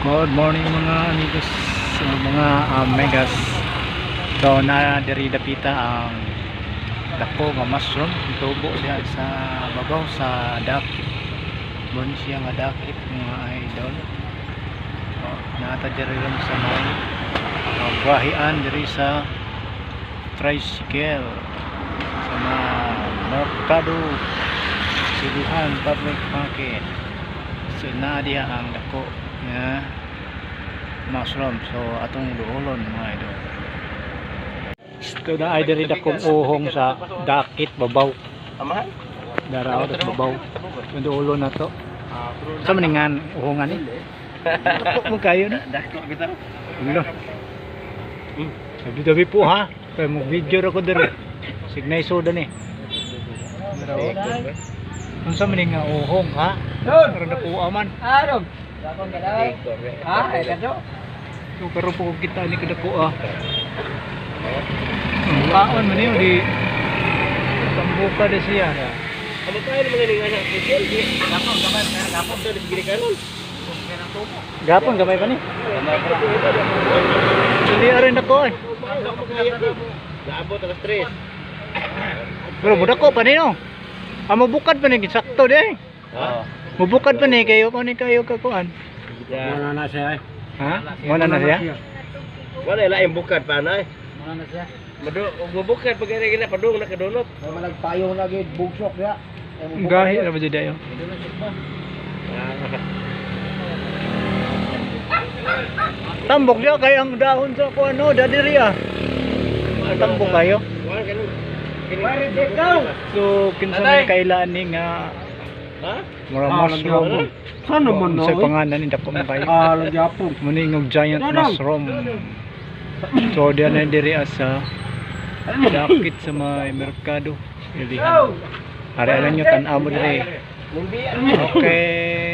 Good morning mga amigos, mga megas. So na diri dapita ang dako nga mushroom tubo diha sa babaw sa dakit. Bon siya nga dakit mga idol. So, nata diri lang sa may buhahian diri sa tricycle sa mga merkado siluhan public market. So na diha ang dako nga mushroom. So atong duolon mga idol. Ito na ay diri dakong uhong sa dakit babaw. Amahan? Daraw at babaw. Duolon na to. Sa maningan uhongan ni. Dako mo kayo na. Dako kita. Ulo. Sabi po ha. Kaya mo video ra ko diri. Signay soda ni. Daraw. Unsa maninga uhong ha? Karon dako aman. Aron. Dakong galay. Ha, ay kadto. So pero po kita ni kadako ah. Kaon man yun di tambuka de siya. Amo tayo naman nga sa special di. Dakong gamay kaya dakong to di karon. Kanang tubo. Gapon gamay pa ni. Dili arin ako eh. Naabot ang stress. Pero budako pa ni no. Amo bukad pa ni sakto di. Ha? Mubukad pa ni kayo pa ni kayo kakuan. Wala na siya. Ha? Wala na siya? Wala lain bukad pa na. Wala na siya. Bukad pag gina padung na kadunot. Malagpayong lagi bugsok ya. Gahi ra ba jud ayo. Tambok dia kay ang dahon sa kuan no dadiri ah. Tambok kayo. Wala ganun. So kinsa man kailan ni nga Ha? mura mushroom. Ano man Sa pangalan ni dako man kayo. Magyapon. Muningog giant mushroom. So diyan na diri sa dakit sa may merkado. Ilihan. Ari alam nyo tan-aw mo diri. Okay.